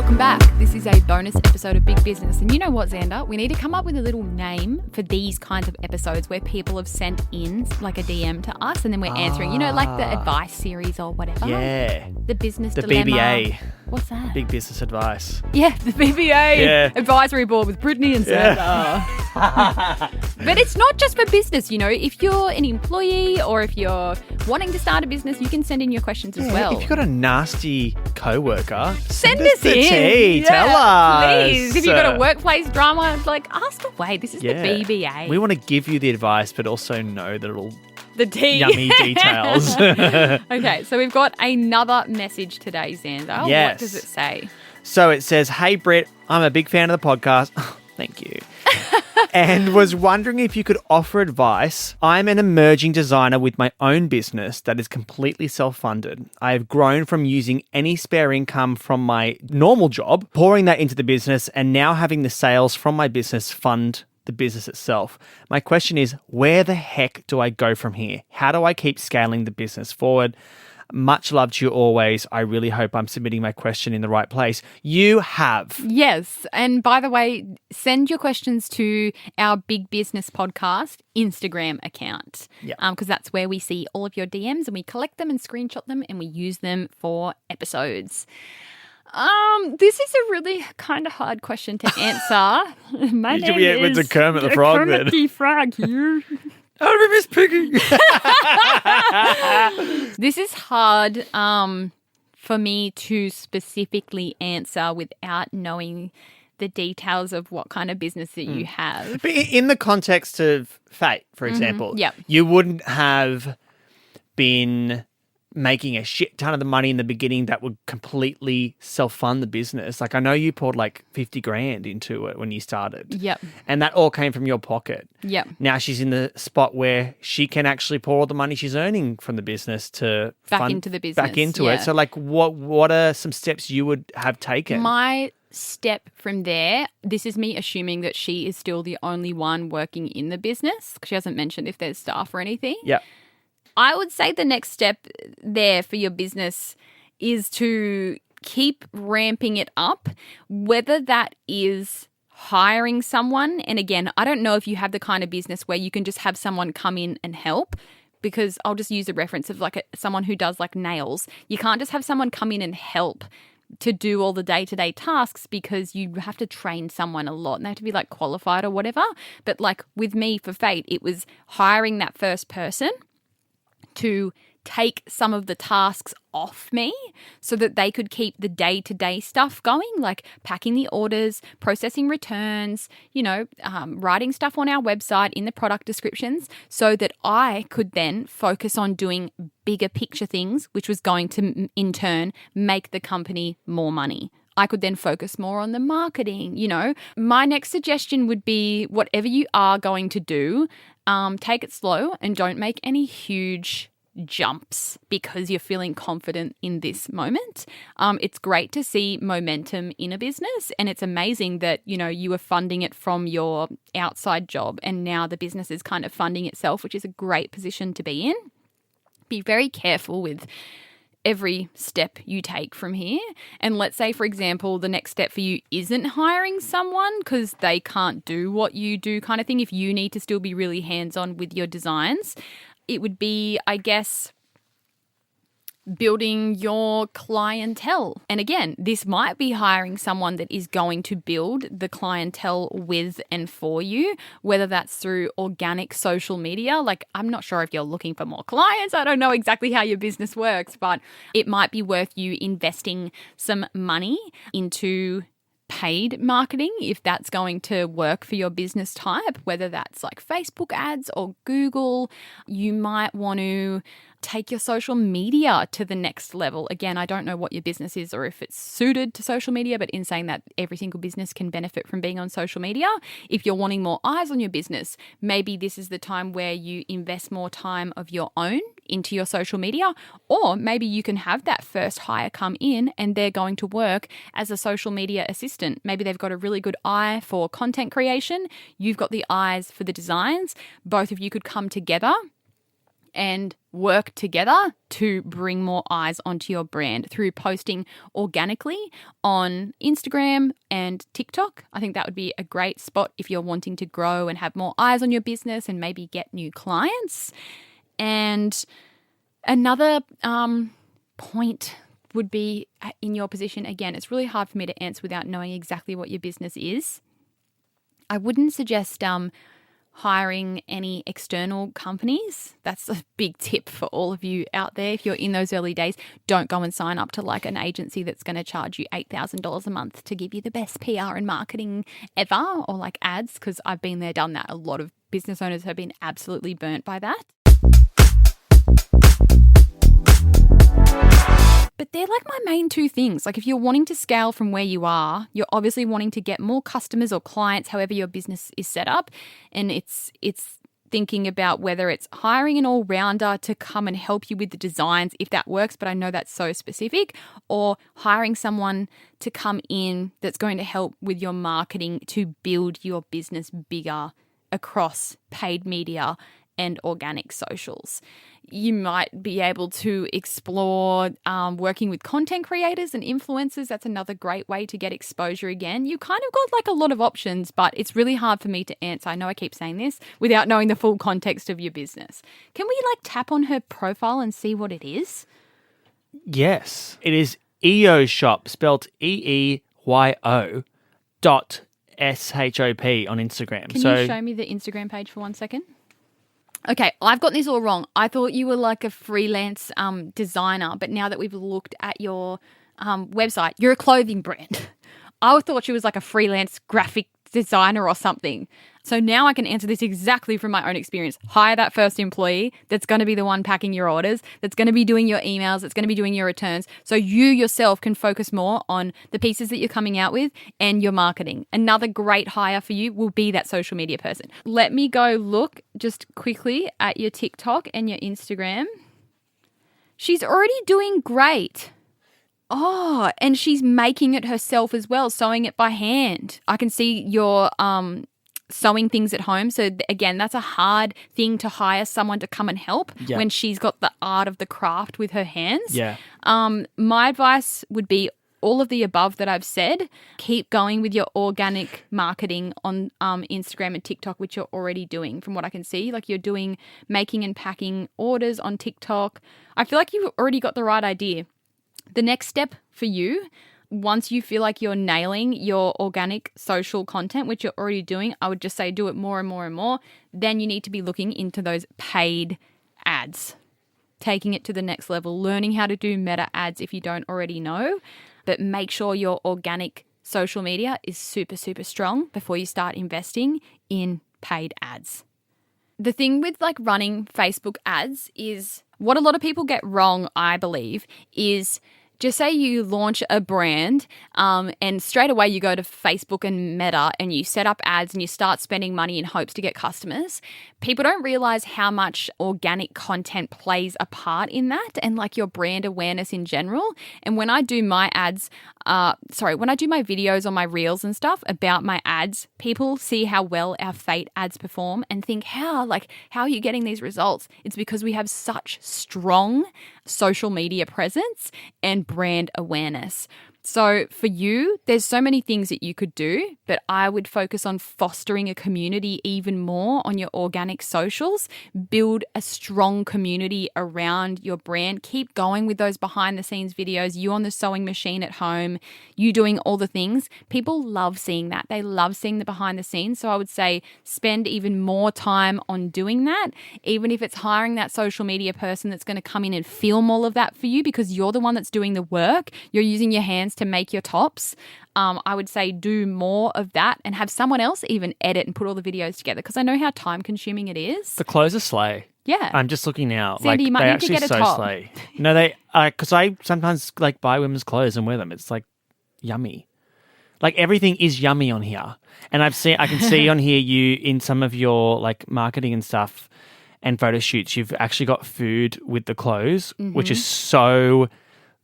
Welcome back. This is a bonus episode of Big Business. And you know what, Xander? We need to come up with a little name for these kinds of episodes where people have sent in like a DM to us and then we're answering, you know, like the advice series or whatever. Yeah. The business The dilemma. BBA. What's that? Big business advice. Yeah, the BBA advisory board with Brittney and Xander. But it's not just for business, you know. If you're an employee or if you're wanting to start a business, you can send in your questions as well. If you've got a nasty co-worker, send us the in. tea. Tell us. Please. If you've got a workplace drama, like ask away. This is the BBA. We want to give you the advice, but also know the little the tea. yummy details. Okay, so we've got another message today, Xander. Yes. What does it say? So it says, "Hey Britt, I'm a big fan of the podcast." Thank you. And was wondering if you could offer advice. I'm an emerging designer with my own business that is completely self-funded. I have grown from using any spare income from my normal job, pouring that into the business, and now having the sales from my business fund the business itself. My question is, where the heck do I go from here? How do I keep scaling the business forward? Much love to you always. I really hope I'm submitting my question in the right place. You have. Yes. And by the way, send your questions to our Big Business Podcast Instagram account. Yeah. Because that's where we see all of your DMs and we collect them and screenshot them and we use them for episodes. This is a really kind of hard question to answer. My name is a Kermit the Frog. Kermit the Frog here. Oh, Miss Piggy. This is hard for me to specifically answer without knowing the details of what kind of business that you have. But in the context of Fate, for example, you wouldn't have been making a shit ton of the money in the beginning that would completely self-fund the business. Like, I know you poured like 50 grand into it when you started. Yep. And that all came from your pocket. Yep. Now she's in the spot where she can actually pour all the money she's earning from the business to back into the business. Back into it. So like what are some steps you would have taken? My step from there, this is me assuming that she is still the only one working in the business because she hasn't mentioned if there's staff or anything. Yeah. I would say the next step there for your business is to keep ramping it up, whether that is hiring someone. And again, I don't know if you have the kind of business where you can just have someone come in and help, because I'll just use a reference of like someone who does like nails. You can't just have someone come in and help to do all the day-to-day tasks because you have to train someone a lot and they have to be like qualified or whatever. But like with me for Fate, it was hiring that first person to take some of the tasks off me so that they could keep the day-to-day stuff going, like packing the orders, processing returns, you know, writing stuff on our website in the product descriptions so that I could then focus on doing bigger picture things, which was going to, in turn, make the company more money. I could then focus more on the marketing, you know. My next suggestion would be whatever you are going to do, take it slow and don't make any huge jumps because you're feeling confident in this moment. It's great to see momentum in a business, and it's amazing that, you know, you were funding it from your outside job and now the business is kind of funding itself, which is a great position to be in. Be very careful with every step you take from here. And let's say, for example, the next step for you isn't hiring someone because they can't do what you do kind of thing. If you need to still be really hands-on with your designs, it would be, I guess, building your clientele. And again, this might be hiring someone that is going to build the clientele with and for you, whether that's through organic social media. Like, I'm not sure if you're looking for more clients. I don't know exactly how your business works, but it might be worth you investing some money into paid marketing if that's going to work for your business type, whether that's like Facebook ads or Google. You might want to take your social media to the next level. Again, I don't know what your business is or if it's suited to social media, but in saying that, every single business can benefit from being on social media. If you're wanting more eyes on your business, maybe this is the time where you invest more time of your own into your social media, or maybe you can have that first hire come in and they're going to work as a social media assistant. Maybe they've got a really good eye for content creation. You've got the eyes for the designs. Both of you could come together and work together to bring more eyes onto your brand through posting organically on Instagram and TikTok. I think that would be a great spot if you're wanting to grow and have more eyes on your business and maybe get new clients. And another point would be in your position. Again, it's really hard for me to answer without knowing exactly what your business is. I wouldn't suggest hiring any external companies. That's a big tip for all of you out there. If you're in those early days, don't go and sign up to like an agency that's going to charge you $8,000 a month to give you the best PR and marketing ever, or like ads, because I've been there, done that. A lot of business owners have been absolutely burnt by that. But they're like my main two things. Like if you're wanting to scale from where you are, you're obviously wanting to get more customers or clients, however your business is set up. And it's thinking about whether it's hiring an all-rounder to come and help you with the designs, if that works, but I know that's so specific, or hiring someone to come in that's going to help with your marketing to build your business bigger across paid media and organic socials. You might be able to explore working with content creators and influencers. That's another great way to get exposure again. You kind of got like a lot of options, but it's really hard for me to answer. I know I keep saying this without knowing the full context of your business. Can we like tap on her profile and see what it is? Yes. It is EO Shop, spelled EEYO .SHOP on Instagram. Can you show me the Instagram page for 1 second? Okay, I've got this all wrong. I thought you were like a freelance designer, but now that we've looked at your website, you're a clothing brand. I thought she was like a freelance graphic designer or something. So now I can answer this exactly from my own experience. Hire that first employee that's going to be the one packing your orders, that's going to be doing your emails, that's going to be doing your returns, so you yourself can focus more on the pieces that you're coming out with and your marketing. Another great hire for you will be that social media person. Let me go look just quickly at your TikTok and your Instagram. She's already doing great. Oh, and she's making it herself as well, sewing it by hand. I can see your sewing things at home. So again, that's a hard thing to hire someone to come and help when she's got the art of the craft with her hands. Yeah. My advice would be all of the above that I've said. Keep going with your organic marketing on Instagram and TikTok, which you're already doing from what I can see. Like you're doing making and packing orders on TikTok. I feel like you've already got the right idea. The next step for you, once you feel like you're nailing your organic social content, which you're already doing, I would just say do it more and more and more. Then you need to be looking into those paid ads, taking it to the next level, learning how to do meta ads if you don't already know. But make sure your organic social media is super, super strong before you start investing in paid ads. The thing with like running Facebook ads is what a lot of people get wrong, I believe, is just say you launch a brand and straight away you go to Facebook and Meta and you set up ads and you start spending money in hopes to get customers. People don't realize how much organic content plays a part in that and like your brand awareness in general. And when I do my ads, when I do my videos on my reels and stuff about my ads, people see how well our Fate ads perform and think, how are you getting these results? It's because we have such strong social media presence and brand awareness. So for you, there's so many things that you could do, but I would focus on fostering a community even more on your organic socials. Build a strong community around your brand. Keep going with those behind the scenes videos, you on the sewing machine at home, you doing all the things. People love seeing that. They love seeing the behind the scenes. So I would say spend even more time on doing that, even if it's hiring that social media person that's going to come in and film all of that for you because you're the one that's doing the work. You're using your hands to make your tops. I would say do more of that and have someone else even edit and put all the videos together because I know how time consuming it is. The clothes are slay. Yeah. I'm just looking now. Sandy, you might they need to actually get a so top. Slay. No, they because I sometimes like buy women's clothes and wear them. It's like yummy. Like everything is yummy on here. And I can see on here you in some of your like marketing and stuff and photo shoots, you've actually got food with the clothes, which is so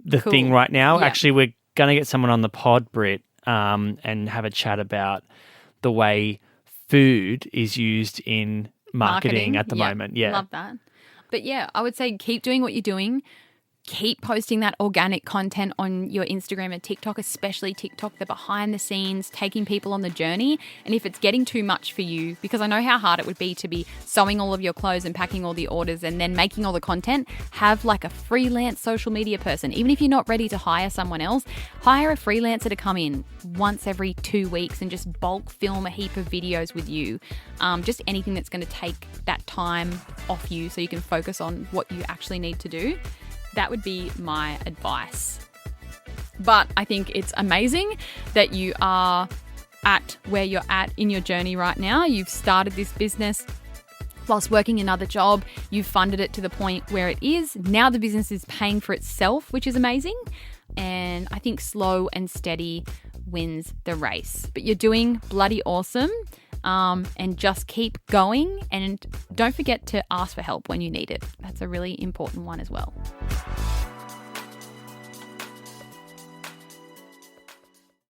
the Cool. thing right now. Yeah. Actually, we're going to get someone on the pod, Britt, and have a chat about the way food is used in marketing at the moment. Yeah. Love that. But yeah, I would say keep doing what you're doing. Keep posting that organic content on your Instagram and TikTok, especially TikTok, the behind the scenes, taking people on the journey. And if it's getting too much for you, because I know how hard it would be to be sewing all of your clothes and packing all the orders and then making all the content, have like a freelance social media person. Even if you're not ready to hire someone else, hire a freelancer to come in once every 2 weeks and just bulk film a heap of videos with you. Just anything that's going to take that time off you so you can focus on what you actually need to do. That would be my advice. But I think it's amazing that you are at where you're at in your journey right now. You've started this business whilst working another job. You've funded it to the point where it is. Now the business is paying for itself, which is amazing. And I think slow and steady wins the race. But you're doing bloody awesome. And just keep going, and don't forget to ask for help when you need it. That's a really important one as well.